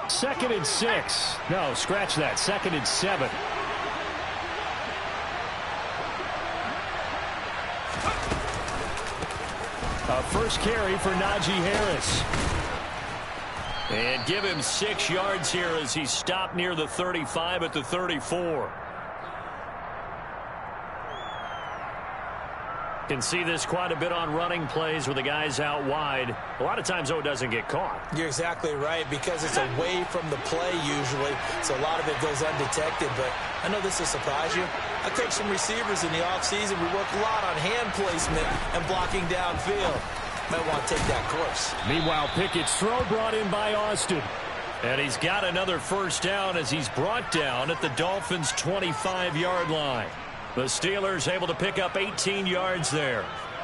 2nd and 6. No, scratch that. 2nd and 7. A first carry for Najee Harris. And give him 6 yards here as he stopped near the 35 at the 34. Can see this quite a bit on running plays where the guy's out wide. A lot of times, though, it doesn't get caught. You're exactly right, because it's away from the play usually, so a lot of it goes undetected. But I know this will surprise you. I coached some receivers in the offseason. We work a lot on hand placement and blocking downfield. Might want to take that course. Meanwhile, Pickett's throw brought in by Austin. And he's got another first down as he's brought down at the Dolphins' 25-yard line. The Steelers able to pick up 18 yards there.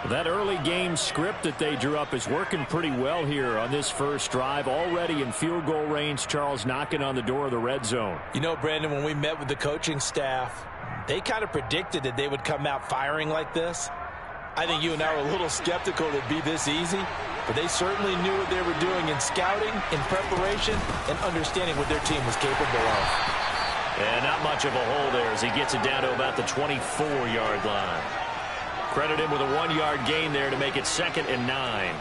That early game script that they drew up is working pretty well here on this first drive. Already in field goal range, Charles knocking on the door of the red zone. You know, Brandon, when we met with the coaching staff, they kind of predicted that they would come out firing like this. I think you and I were a little skeptical that it'd be this easy, but they certainly knew what they were doing in scouting, in preparation, and understanding what their team was capable of. And not much of a hole there as he gets it down to about the 24-yard line. Credit him with a 1-yard gain there to make it 2nd and 9.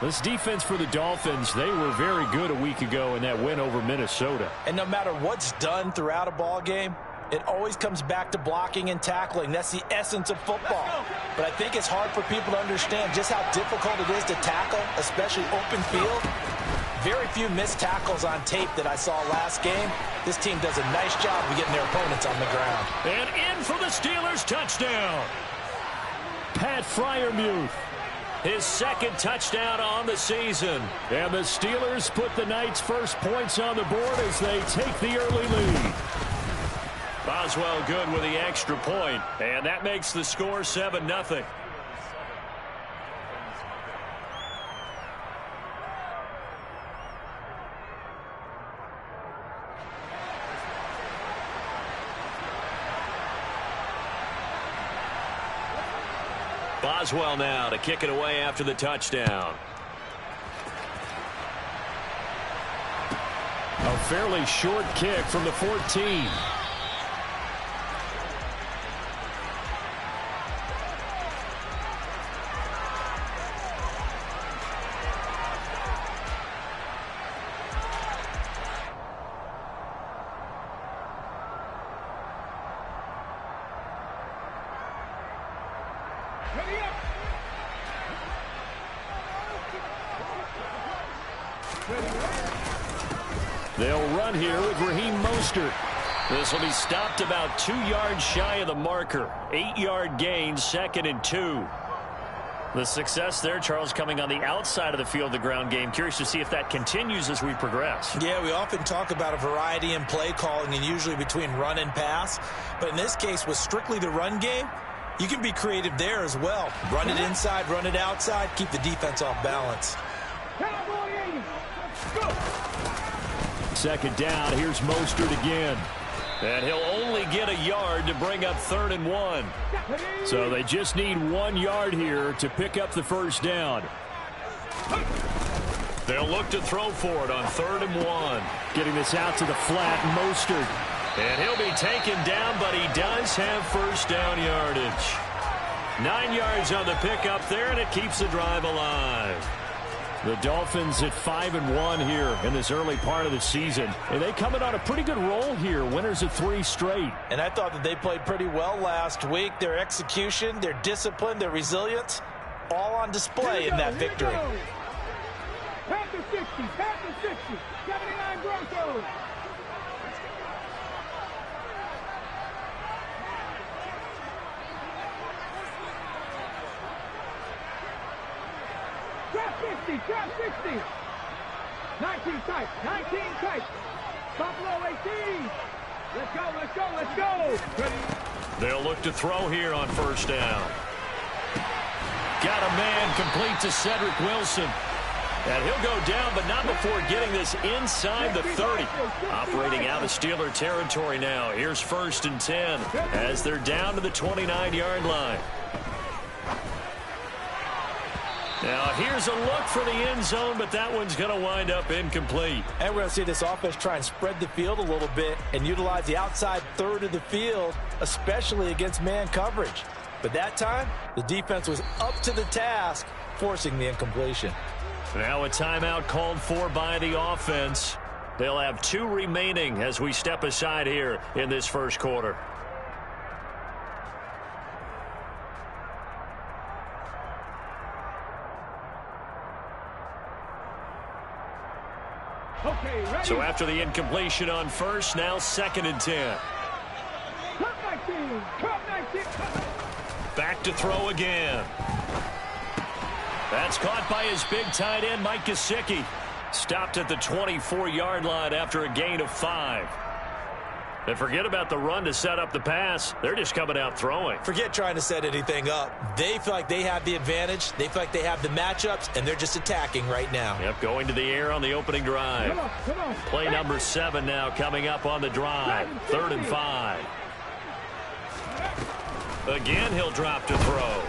This defense for the Dolphins, they were very good a week ago in that win over Minnesota. And no matter what's done throughout a ball game, it always comes back to blocking and tackling. That's the essence of football. But I think it's hard for people to understand just how difficult it is to tackle, especially open field. Very few missed tackles on tape that I saw last game. This team does a nice job of getting their opponents on the ground. And in for the Steelers, touchdown. Pat Freiermuth, his 2nd touchdown on the season. And the Steelers put the Knights' first points on the board as they take the early lead. Boswell good with the extra point, and that makes the score 7-0. Boswell now to kick it away after the touchdown. A fairly short kick from the 14. They'll run here with Raheem Mostert. This will be stopped about 2 yards shy of the marker. 8-yard gain, 2nd and 2. The success there, Charles, coming on the outside of the field, the ground game. Curious to see if that continues as we progress. Yeah, we often talk about a variety in play calling and usually between run and pass. But in this case, with strictly the run game, you can be creative there as well. Run it inside, run it outside, keep the defense off balance. 2nd down, here's Mostert again. And he'll only get a yard to bring up 3rd and 1. So they just need 1 yard here to pick up the first down. They'll look to throw for it on 3rd and 1. Getting this out to the flat, Mostert. And he'll be taken down, but he does have first down yardage. 9 yards on the pickup there, and it keeps the drive alive. The Dolphins at 5-1 here in this early part of the season. And they coming on a pretty good roll here. Winners of 3 straight. And I thought that they played pretty well last week. Their execution, their discipline, their resilience, all on display in that victory. Panther 60, Panther 60, 79 Broncos. Trap 60. 19 tight. 19 tight. Buffalo 18. Let's go, let's go, let's go. Ready? They'll look to throw here on first down. Got a man complete to Cedric Wilson. And he'll go down, but not before getting this inside the 30. Operating out of Steeler territory now. Here's 1st and 10 as they're down to the 29-yard line. Now here's a look for the end zone, but that one's going to wind up incomplete. And we're going to see this offense try and spread the field a little bit and utilize the outside third of the field, especially against man coverage. But that time, the defense was up to the task, forcing the incompletion. Now a timeout called for by the offense. They'll have 2 remaining as we step aside here in this first quarter. Okay, ready. So after the incompletion on first, now 2nd and 10. Top 19. Top 19. Back to throw again. That's caught by his big tight end, Mike Gesicki. Stopped at the 24-yard line after a gain of 5. And forget about the run to set up the pass. They're just coming out throwing. Forget trying to set anything up. They feel like they have the advantage. They feel like they have the matchups, and they're just attacking right now. Yep, going to the air on the opening drive. Come on. Play number 7 now coming up on the drive. 3rd and 5. Again, he'll drop to throw.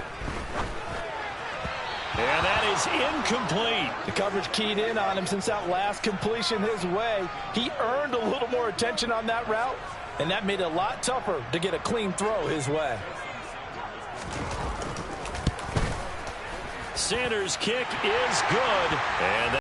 And that is incomplete. The coverage keyed in on him since that last completion his way. He earned a little more attention on that route, and that made it a lot tougher to get a clean throw his way. Sanders' kick is good. And